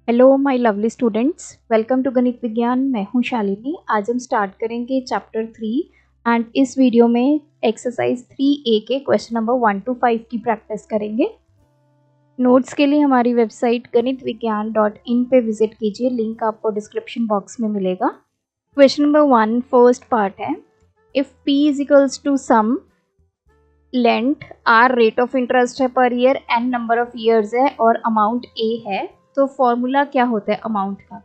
Hello my lovely students, welcome to Ganit Vigyan. मैं हूं शालिनी। आज हम स्टार्ट करेंगे चैप्टर 3 एंड इस वीडियो में एक्सरसाइज 3A के क्वेश्चन नंबर 1 to 5 की प्रैक्टिस करेंगे। नोट्स के लिए हमारी वेबसाइट ganitviggyan.in पे विजिट कीजिए, लिंक आपको डिस्क्रिप्शन बॉक्स में मिलेगा। क्वेश्चन नंबर 1 फर्स्ट पार्ट है, if P is equals to sum length R rate of interest है per year, N number of years है और अमाउंट ए है, तो फॉर्मूला क्या होता है अमाउंट का।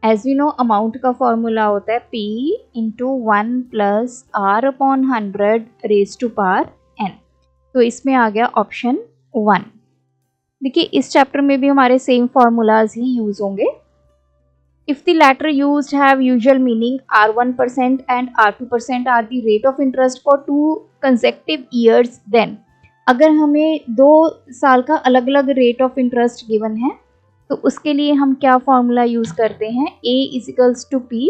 एज वी नो अमाउंट का फॉर्मूला होता है P into 1 plus R upon 100 raise to power n। तो इसमें आ गया ऑप्शन 1। देखिए इस चैप्टर में भी हमारे सेम फॉर्मूलाज ही यूज होंगे। If the latter used have usual meaning, R1% and R2% are the rate of interest for 2 consecutive years, then अगर हमें 2 साल का अलग अलग रेट ऑफ इंटरेस्ट गिवन है तो उसके लिए हम क्या फॉर्मूला यूज करते हैं, A is equals to P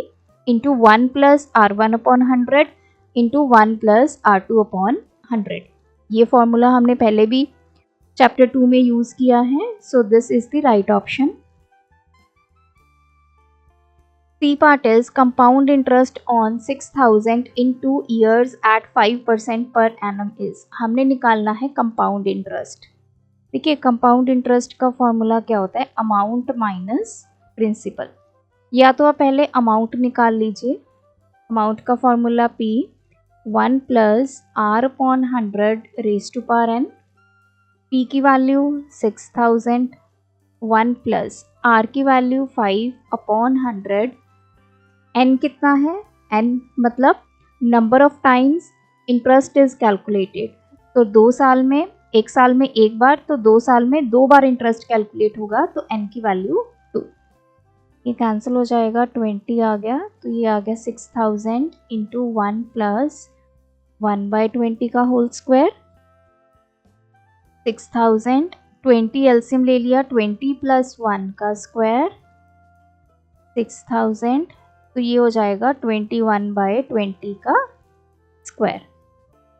into 1 plus R1 upon 100 into 1 plus R2 upon 100। ये फॉर्मूला हमने पहले भी चैप्टर 2 में यूज किया है, so this is the right option. C part is compound interest on 6,000 in 2 years at 5% per annum is। हमने निकालना है कंपाउंड इंटरेस्ट। देखिए कंपाउंड इंटरेस्ट का फॉर्मूला क्या होता है, अमाउंट माइनस प्रिंसिपल। या तो आप पहले अमाउंट निकाल लीजिए। अमाउंट का formula P 1 plus R upon 100 raise to power n। P की वैल्यू 6,000, 1 प्लस आर की वैल्यू 5 अपॉन 100। n कितना है, n मतलब number of times interest is calculated. तो 2 साल में, 1 साल में एक बार, तो 2 साल में 2 बार इंटरेस्ट कैलकुलेट होगा, तो n की वैल्यू 2। ये कैंसिल हो जाएगा, 20 आ गया, तो ये आ गया 6,000 इंटू 1 प्लस 1/20 का होल स्क्वायर। 6,000 20 एलसीएम ले लिया, 20 प्लस 1 का स्क्वायर 6,000, तो ये हो जाएगा 21/20 का स्क्वायर।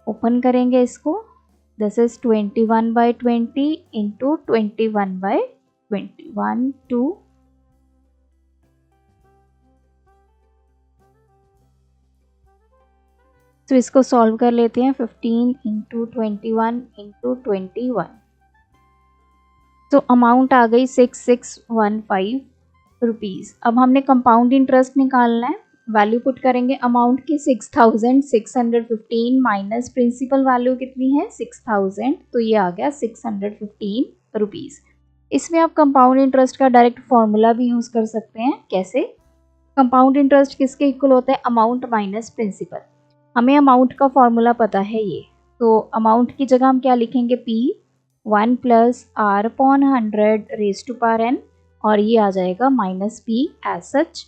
ओपन करेंगे इसको, दिस इज 21/20 इंटू 21/20, 1 2। तो इसको सॉल्व कर लेते हैं, 15 इंटू 21 इंटू 21। तो अमाउंट आ गई 6615 रुपीज़। अब हमने कंपाउंड इंटरेस्ट निकालना है। वैल्यू पुट करेंगे अमाउंट की 6,615 माइनस प्रिंसिपल वैल्यू कितनी है 6,000, तो ये आ गया 615 रुपीज़। इसमें आप कंपाउंड इंटरेस्ट का डायरेक्ट फॉर्मूला भी यूज़ कर सकते हैं। कैसे, कंपाउंड इंटरेस्ट किसके इक्वल होता है, अमाउंट माइनस प्रिंसिपल। हमें अमाउंट का फॉर्मूला पता है ये, तो अमाउंट की जगह हम क्या लिखेंगे, P 1 plus R upon 100 raise to power n, और ये आ जाएगा माइनस P एज सच।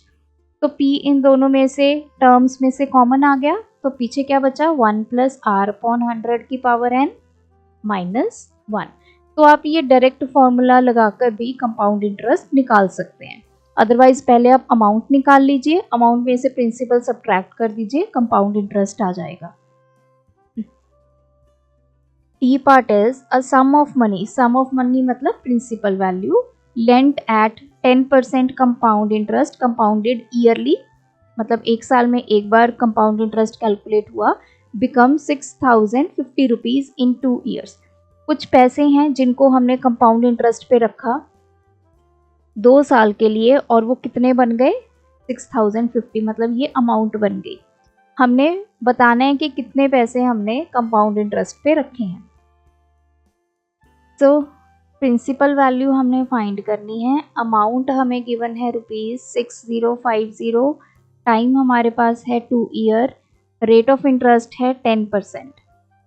तो P इन दोनों में से टर्म्स में से कॉमन आ गया, तो पीछे क्या बचा, 1 प्लस आर अपॉन 100 की पावर n माइनस 1। तो आप ये डायरेक्ट फॉर्मूला लगाकर भी कंपाउंड इंटरेस्ट निकाल सकते हैं। अदरवाइज पहले आप अमाउंट निकाल लीजिए, अमाउंट में से प्रिंसिपल सब्ट्रैक्ट कर दीजिए, कंपाउंड इंटरेस्ट आ जाएगा। T part is a sum of money, sum of money मतलब principal value, lent at 10% compound interest compounded yearly, मतलब 1 साल में एक बार कंपाउंड इंटरेस्ट कैलकुलेट हुआ, बिकम 6,050 रुपीज़ इन 2 ईयर्स। कुछ पैसे हैं जिनको हमने कंपाउंड इंटरेस्ट पे रखा 2 साल के लिए, और वो कितने बन गए 6,050, मतलब ये अमाउंट बन गई। हमने बताना है कि कितने पैसे हमने कंपाउंड इंटरेस्ट पे रखे हैं। तो प्रिंसिपल वैल्यू हमने फाइंड करनी है। अमाउंट हमें गिवन है ₹6050, टाइम हमारे पास है 2 ईयर, रेट ऑफ इंटरेस्ट है 10%।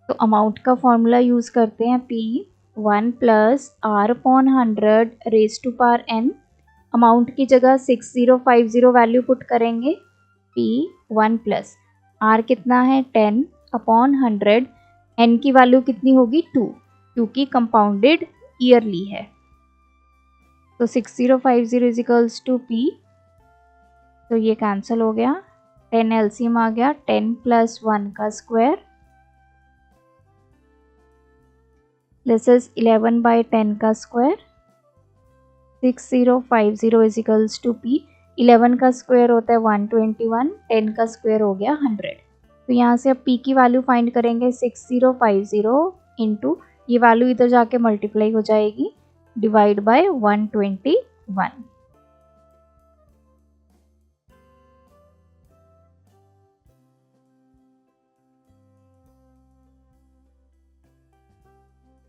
तो अमाउंट का फॉर्मूला यूज़ करते हैं, P 1 plus R upon 100 raise to power n। Amount की जगह 6050 वैल्यू पुट करेंगे, P 1 प्लस आर कितना है 10 अपॉन 100, n की वैल्यू कितनी होगी 2, क्योंकि कंपाउंडेड ईयरली है। तो 6050 इज इक्वल्स टू P, तो ये कैंसिल हो गया, 10 एलसीएम आ गया, 10 प्लस 1 का स्क्वायर, दिस इज 11/10 का स्क्वायर, 6050 इजिकल्स टू पी। 11 का स्क्वायर होता है 121, 10 का स्क्वायर हो गया 100। तो यहाँ से अब p की वैल्यू फाइंड करेंगे 6050 इंटू, ये वैल्यू इधर जाके मल्टीप्लाई हो जाएगी, डिवाइड बाय 121।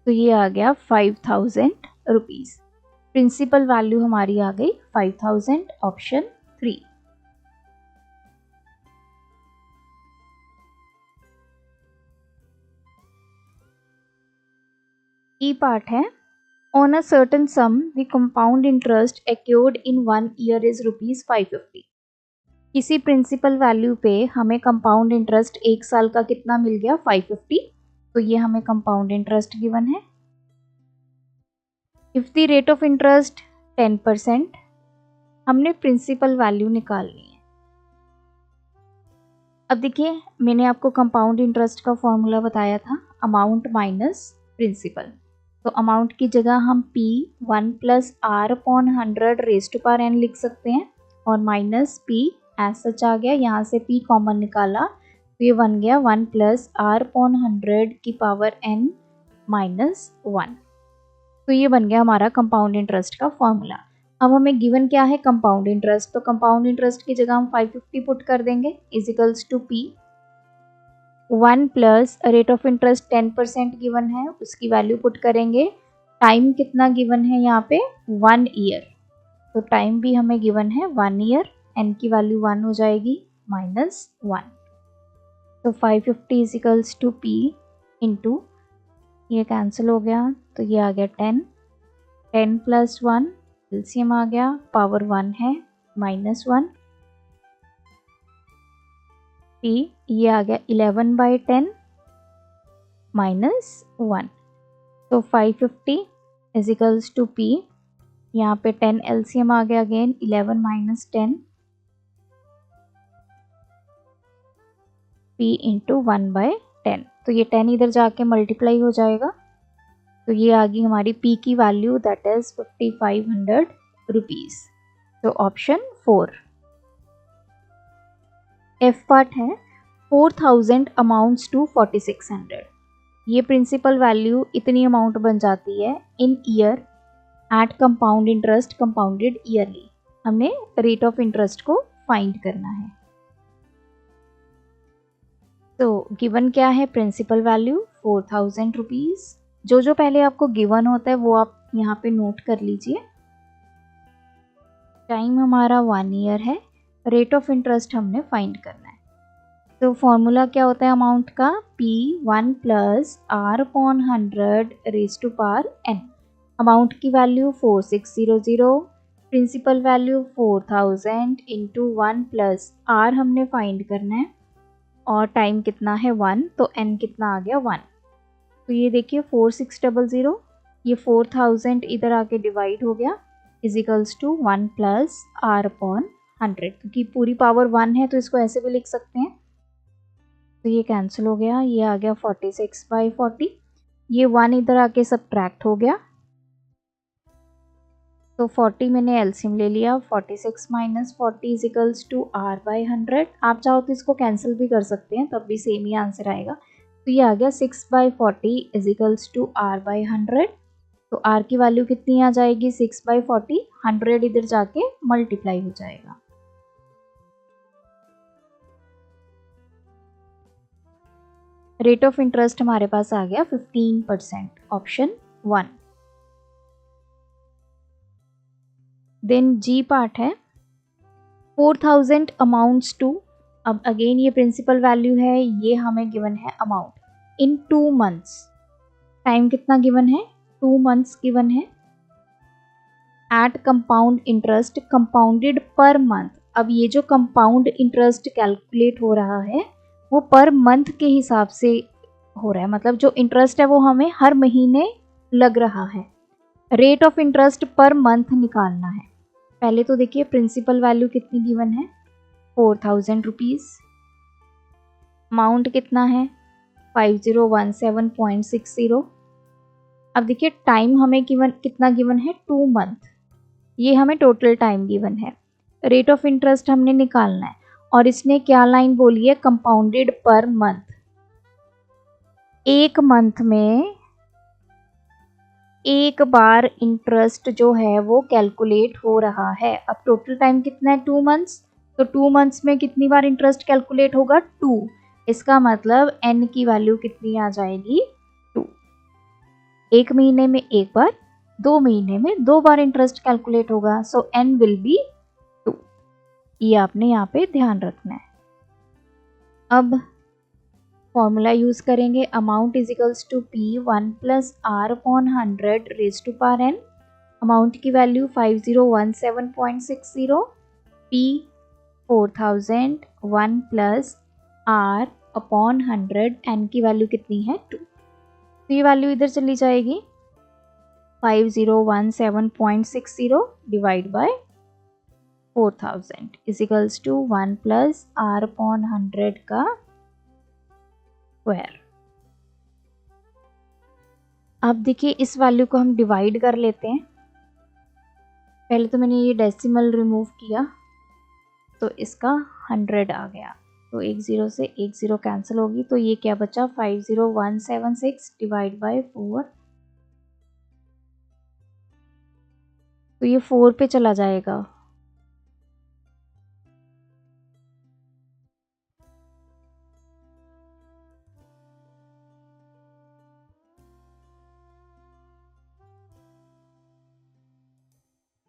तो ये आ गया 5000 रुपीज़। प्रिंसिपल वैल्यू हमारी आ गई 5000, ऑप्शन 3। ई पार्ट है, on a certain sum the compound interest accrued in 1 year is ₹550। किसी प्रिंसिपल वैल्यू पे हमें कंपाउंड इंटरेस्ट एक साल का कितना मिल गया, 550। तो ये हमें कंपाउंड इंटरेस्ट गिवन है। If the rate of interest 10%, हमने प्रिंसिपल वैल्यू निकालनी है। अब देखिए, मैंने आपको कंपाउंड इंटरेस्ट का फॉर्मूला बताया था, अमाउंट माइनस प्रिंसिपल। तो अमाउंट की जगह हम p 1 plus r upon 100 raise to power n लिख सकते हैं, और माइनस p एज सच आ गया, यहाँ से p कॉमन निकाला तो ये बन गया 1 प्लस r अपॉन 100 की पावर n माइनस 1। तो ये बन गया हमारा कंपाउंड इंटरेस्ट का फॉर्मूला। अब हमें गिवन क्या है, कंपाउंड इंटरेस्ट। तो कंपाउंड इंटरेस्ट की जगह हम 550 पुट कर देंगे, equals to p 1 plus rate of interest 10% given है, उसकी वैल्यू पुट करेंगे। टाइम कितना गिवन है यहाँ पे, 1 ईयर। तो टाइम भी हमें गिवन है 1 ईयर, n की वैल्यू 1 हो जाएगी माइनस 1। तो 550 इजिकल्स टू p इंटू, ये कैंसिल हो गया तो ये आ गया 10, 10 प्लस 1 एलसीएम आ गया, पावर 1 है माइनस 1, p ये आ गया 11/10 माइनस 1। तो 550 इजिकल्स टू p, यहाँ पे 10 एलसीएम आ गया, अगेन 11 माइनस 10, p इंटू 1/10। तो ये 10 इधर जाके मल्टीप्लाई हो जाएगा, तो ये आ गई हमारी p की वैल्यू, दैट इज 5500 रुपीज़। तो ऑप्शन 4। एफ पार्ट है, 4000 अमाउंट्स टू 4600। ये प्रिंसिपल वैल्यू इतनी अमाउंट बन जाती है in year at compound interest compounded yearly. हमने रेट ऑफ इंटरेस्ट को फाइंड करना है। तो गिवन क्या है, प्रिंसिपल वैल्यू 4000 रुपीज़। जो पहले आपको गिवन होता है वो आप यहाँ पे नोट कर लीजिए। टाइम हमारा 1 ईयर है, रेट ऑफ इंटरेस्ट हमने फाइंड करना है। तो फॉर्मूला क्या होता है अमाउंट का, p 1 plus r upon 100 raise to power n। Amount की value 4600, principal value 4000 into 1 plus r हमने फाइंड करना है, और टाइम कितना है 1, तो n कितना आ गया 1। तो ये देखिए 4600, ये 4000 इधर आके डिवाइड हो गया, equals to 1 plus r upon 100, क्योंकि पूरी पावर 1 है तो इसको ऐसे भी लिख सकते हैं। तो ये कैंसिल हो गया, ये आ गया 46/40, ये 1 इधर आके सब्ट्रैक्ट हो गया, तो 40 मैंने एलसीएम ले लिया, 46 माइनस 40 इजिकल्स टू r/100। आप चाहो तो इसको कैंसिल भी कर सकते हैं, तब भी सेम ही आंसर आएगा। तो ये आ गया 6/40 इजिकल्स टू r/100। तो r की वैल्यू कितनी आ जाएगी, 6/40, 100 इधर जाके मल्टीप्लाई हो जाएगा। रेट ऑफ इंटरेस्ट हमारे पास आ गया 15%, ऑप्शन 1। देन जी पार्ट है, 4000 अमाउंट्स टू, अब अगेन ये प्रिंसिपल वैल्यू है, ये हमें गिवन है अमाउंट इन 2 मंथ्स। टाइम कितना गिवन है, 2 मंथ्स गिवन है, at compound interest compounded per month. अब ये जो कंपाउंड इंटरेस्ट कैलकुलेट हो रहा है वो पर मंथ के हिसाब से हो रहा है, मतलब जो इंटरेस्ट है वो हमें हर महीने लग रहा है। Rate of interest per month निकालना है। पहले तो देखिए प्रिंसिपल वैल्यू कितनी गिवन है, 4000 रुपीज़। अमाउंट कितना है, 5017.60। अब देखिए टाइम हमें गिवन कितना गिवन है, 2 मंथ। ये हमें टोटल टाइम गिवन है। रेट ऑफ इंटरेस्ट हमने निकालना है और इसने क्या लाइन बोली है, कंपाउंडेड पर मंथ। एक मंथ में एक बार इंटरेस्ट जो है वो कैलकुलेट हो रहा है। अब टोटल टाइम कितना है, 2 मंथ्स, तो 2 मंथ्स में कितनी बार इंटरेस्ट कैलकुलेट होगा, 2। इसका मतलब n की वैल्यू कितनी आ जाएगी, 2। एक महीने में एक बार, 2 महीने में 2 बार इंटरेस्ट कैलकुलेट होगा, सो n विल बी 2। ये आपने यहाँ पे ध्यान रखना है। अब फॉर्मूला यूज करेंगे, amount is equals to p 1 plus r upon 100 raise to power n। Amount की value 5017.60, p 4000, 1 plus r upon 100, n की वैल्यू कितनी है, 2। तो ये वैल्यू इधर चली जाएगी, 5017.60 divide by 4000 is equals to 1 plus r upon 100 का स्क्वायर। अब देखिए इस वैल्यू को हम डिवाइड कर लेते हैं। पहले तो मैंने ये डेसिमल रिमूव किया तो इसका 100 आ गया, तो एक 0 से एक 0 कैंसिल होगी, तो ये क्या बचा, 50176 डिवाइड बाय 4, तो ये 4 पे चला जाएगा।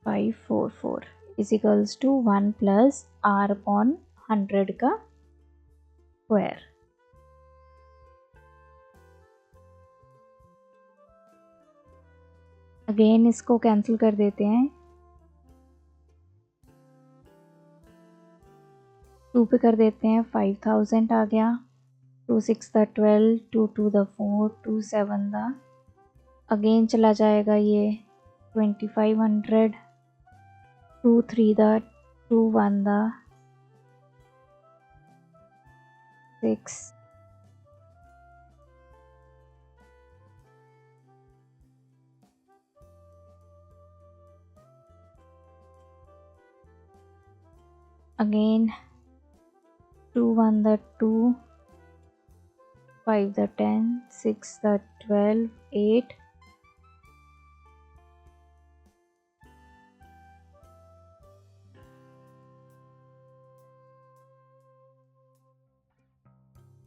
Five 4 is equals to 1 plus r upon 100 का स्क्वायर। अगेन इसको कैंसिल कर देते हैं, 2 पे कर देते हैं, 5000 आ गया, 2 6 द 12, 2 2 द 4, 2 7 द, अगेन चला जाएगा ये 2500, 2 3 the 2 1 the 6, again 2 1 the 2, 5 the 10, 6 the 12, 8,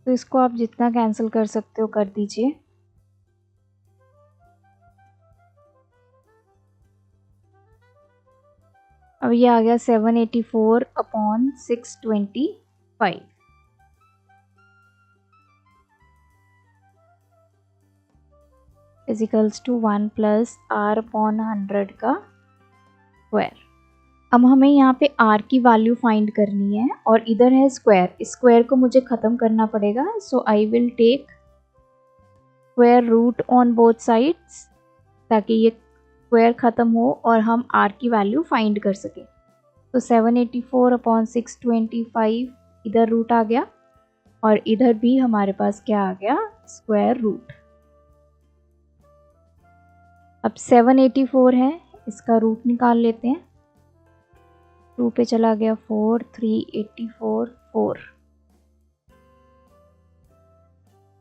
तो इसको आप जितना कैंसिल कर सकते हो कर दीजिए। अब ये आ गया 784 upon 625 equals to 1 plus r upon 100 का स्क्वायर। अब हमें यहाँ पे r की वैल्यू फाइंड करनी है और इधर है स्क्वायर, इस स्क्वायर को मुझे ख़त्म करना पड़ेगा, so I will take square root on both sides ताकि ये स्क्वायर ख़त्म हो और हम r की वैल्यू फाइंड कर सकें। तो 784 अपॉन 625 इधर रूट आ गया और इधर भी हमारे पास क्या आ गया, स्क्वायर रूट। अब 784 है, इसका रूट निकाल लेते हैं, 2 पे चला गया 4, 384, 4,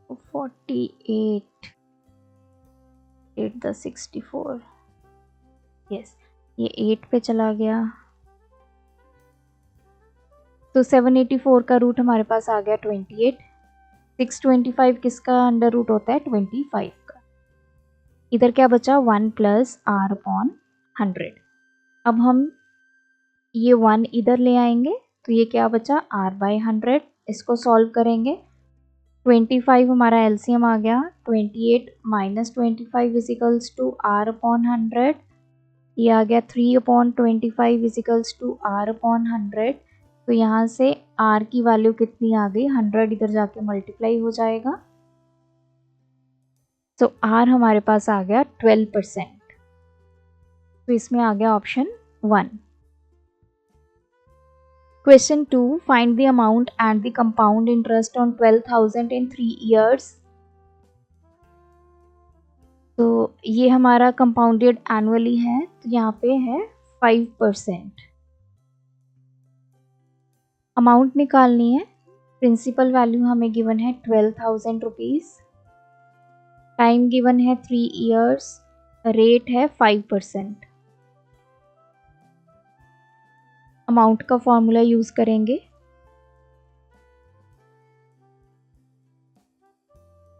48, 8 द 64, यस ये 8 पे चला गया, तो 784 का रूट हमारे पास आ गया 28, 625 किसका अंडर रूट होता है, 25 का। इधर क्या बचा, 1 प्लस r अपॉन 100। अब हम ये 1 इधर ले आएंगे तो ये क्या बचा, r बाय 100। इसको सॉल्व करेंगे, 25 हमारा एलसीएम आ गया, 28 minus 25 equals to r upon 100, ये आ गया 3 upon 25 equals to r upon 100। तो यहाँ से r की वैल्यू कितनी आ गई, 100 इधर जाके मल्टीप्लाई हो जाएगा, तो r हमारे पास आ गया 12%। तो इसमें आ गया option 1। Question 2, find the amount and the compound interest on 12,000 in 3 years। तो ये हमारा कंपाउंडेड एनुअली है, तो यहाँ पे है 5%। अमाउंट निकालनी है। प्रिंसिपल वैल्यू हमें गिवन है 12,000 रुपीज़, टाइम गिवन है 3 ईयर्स, रेट है 5%। अमाउंट का फॉर्मूला यूज़ करेंगे।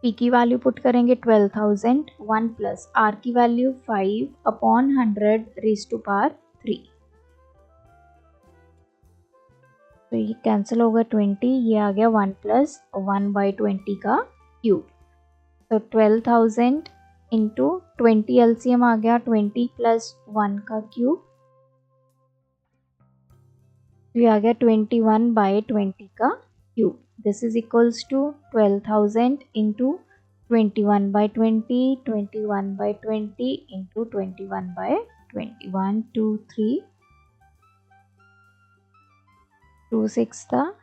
पी की वैल्यू पुट करेंगे 12,000, 1 प्लस आर की वैल्यू 5/100 रेज़ टू पावर 3। तो ये कैंसिल होगा 20, ये आ गया 1 प्लस 1/20 का क्यूब। तो 12,000 इंटू 20 एलसीएम आ गया 20 प्लस 1 का क्यूब, ये आ गया 21/20 का cube. This is equals to 12,000 into 21/20, 21/20 into 21/20, 1 2 3 2 6 था,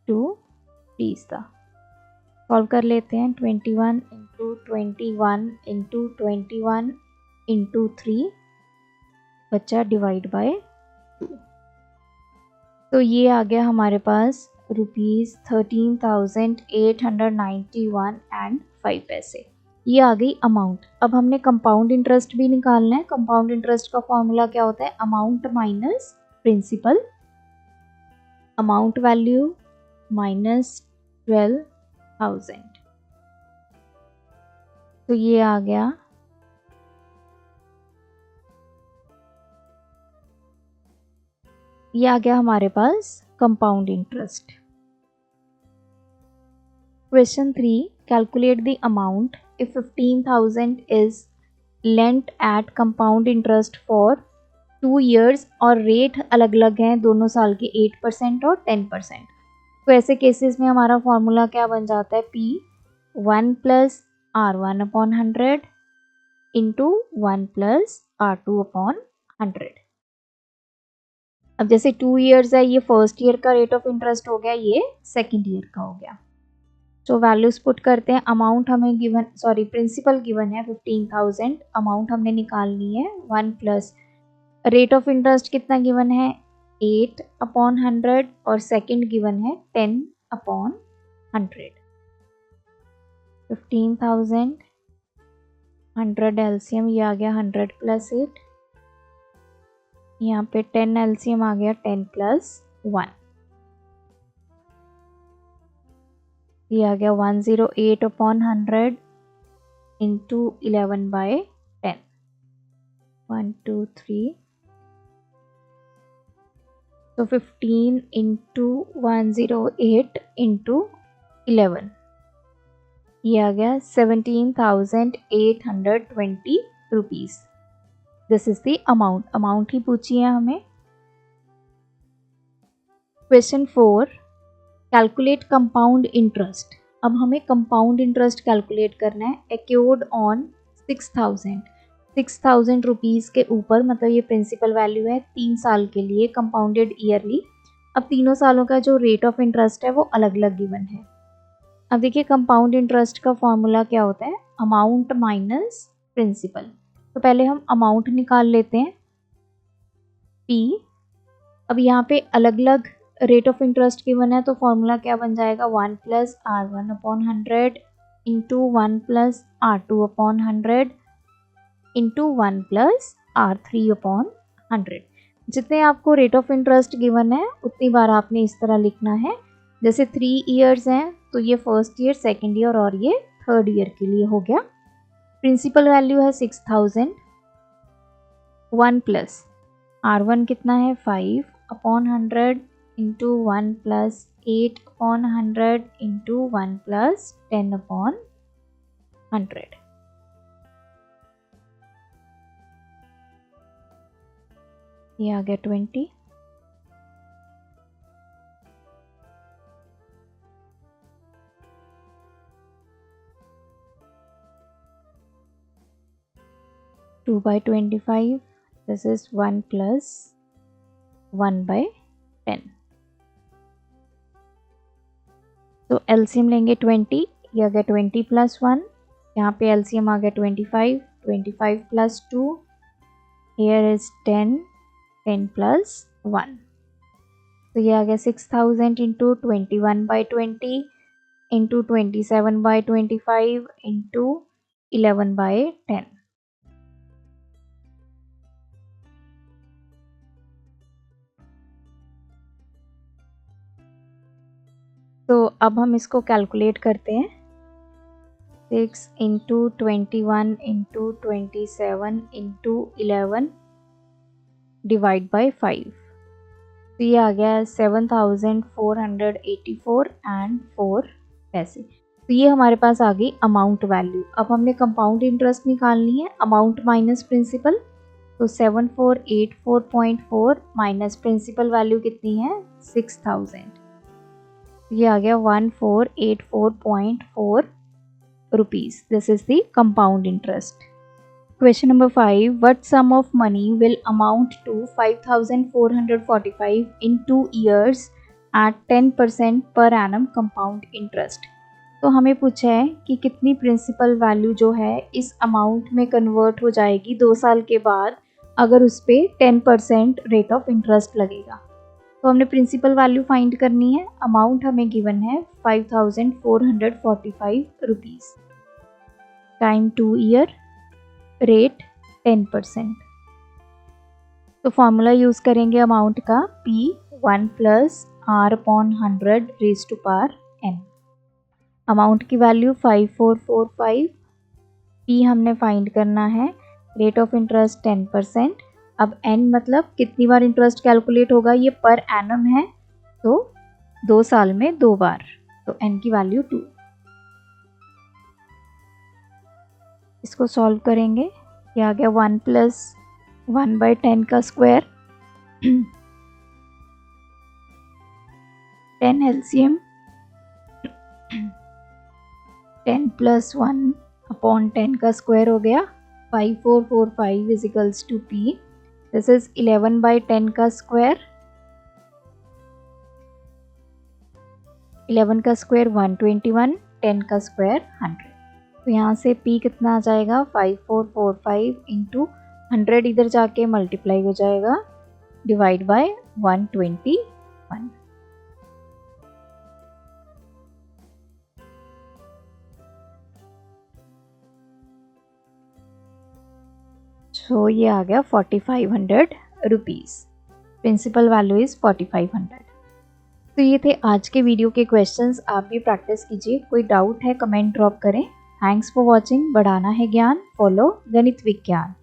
2 3 था। सॉल्व कर लेते हैं। 21 इंटू 21 इंटू 21 इंटू 3 बच्चा डिवाइड बाय 2। तो ये आ गया हमारे पास ₹13,891.5। ये आ गई अमाउंट। अब हमने कंपाउंड इंटरेस्ट भी निकालना है। कंपाउंड इंटरेस्ट का फॉर्मूला क्या होता है? Amount minus principal. Amount value minus 12,000, तो ये आ गया हमारे पास compound interest. Question 3, calculate the amount if 15,000 is lent at compound interest for 2 years और रेट अलग अलग हैं दोनों साल के, 8% और 10%। तो ऐसे केसेस में हमारा फॉर्मूला क्या बन जाता है? P1 plus R1/100 into 1 plus R2/100। अब जैसे 2 years है, ये फर्स्ट ईयर का रेट ऑफ इंटरेस्ट हो गया, ये सेकेंड ईयर का हो गया। तो वैल्यूज पुट करते हैं। अमाउंट हमें गिवन, प्रिंसिपल गिवन है 15,000, अमाउंट हमने निकालनी है 1 प्लस रेट ऑफ इंटरेस्ट कितना गिवन है? 8/100 और सेकेंड गिवन है 10/100। 15,000 100 एलसीएम, ये आ गया 100 प्लस 8, यहाँ पे 10 एलसीएम आ गया 10 प्लस 1, ये आ गया 108/100 इंटू 11/10, 1 2 3। तो 15 इंटू 108 इंटू 11, ये आ गया 17,820 rupees. This is the amount. Amount ही पूछी है हमें। Question 4, calculate compound interest. अब हमें कंपाउंड इंटरेस्ट कैलकुलेट करना है। एक्योर्ड ऑन 6,000 रुपीज़ के ऊपर, मतलब ये प्रिंसिपल वैल्यू है 3 साल के लिए, कंपाउंडेड ईयरली। अब तीनों सालों का जो रेट ऑफ इंटरेस्ट है वो अलग अलग गिवन है। अब देखिए कंपाउंड इंटरेस्ट का फॉर्मूला क्या होता है? Amount minus principal. तो पहले हम अमाउंट निकाल लेते हैं, P। अब यहाँ पे अलग अलग रेट ऑफ इंटरेस्ट गिवन है, तो फॉर्मूला क्या बन जाएगा? 1 plus R1/100 into 1 plus R2/100 into 1 plus R3/100। जितने आपको रेट ऑफ इंटरेस्ट गिवन है उतनी बार आपने इस तरह लिखना है। जैसे 3 ईयर्स हैं तो ये फर्स्ट ईयर, सेकेंड ईयर और ये थर्ड ईयर के लिए हो गया। प्रिंसिपल वैल्यू है 6,000, 1 प्लस R1 कितना है? 5/100 इंटू 1 प्लस 8/100 इंटू 1 प्लस 10/100, ये आ गया 20। Two by 25, this is 1 plus 1/10। तो एलसीएम लेंगे 20, ये आ गया 20 प्लस 1, यहाँ पे एलसीएम आ गया 25, 25 प्लस 2, here is 10 10 प्लस 1, तो ये आ गया 6000 इंटू 21/20 इंटू 27/25 इंटू 11/10। तो अब हम इसको कैलकुलेट करते हैं। 6 into 21 into 27 into 11 divide by 5, तो ये आ गया 7484 एंड 4 पैसे। तो ये हमारे पास आ गई अमाउंट वैल्यू। अब हमने कंपाउंड इंटरेस्ट निकालनी है, अमाउंट माइनस प्रिंसिपल। तो 7484.4 माइनस प्रिंसिपल वैल्यू कितनी है 6000, ये आ गया 1484.4 rupees. This is the compound interest. Question number 5. What sum of money will amount to 5445 in 2 years at 10% per annum compound interest? तो हमें पूछा है कि कितनी प्रिंसिपल वैल्यू जो है इस अमाउंट में कन्वर्ट हो जाएगी 2 साल के बाद अगर उस पर 10% रेट ऑफ इंटरेस्ट लगेगा। तो हमने प्रिंसिपल वैल्यू फाइंड करनी है। अमाउंट हमें गिवन है 5445 रुपीज़, टाइम 2 ईयर, रेट 10%। तो फॉर्मूला यूज़ करेंगे अमाउंट का P1 plus R/100 raise to power n। Amount की वैल्यू 5445, P हमने फाइंड करना है, रेट ऑफ इंटरेस्ट 10%। अब n मतलब कितनी बार इंटरेस्ट कैलकुलेट होगा, ये पर एनम है तो 2 साल में 2 बार, तो n की वैल्यू 2। इसको सॉल्व करेंगे, ये आ गया 1 प्लस 1/10 का स्क्वायर 10 एलसीएम 10 प्लस 1/10 का स्क्वायर हो गया 5445 equals to P। This is 11/10 का स्क्वायर, 11 का स्क्वायर 121, 10 का स्क्वायर 100। तो यहाँ से P कितना आ जाएगा 5445 इंटू 100 इधर जाके मल्टीप्लाई हो जाएगा डिवाइड बाय 121। सो ये आ गया 4500 रुपीज़। Principal value is 4500। तो ये थे आज के वीडियो के क्वेश्चंस। आप भी प्रैक्टिस कीजिए। कोई डाउट है कमेंट ड्रॉप करें। Thanks for watching. बढ़ाना है ज्ञान, फॉलो गणित विज्ञान।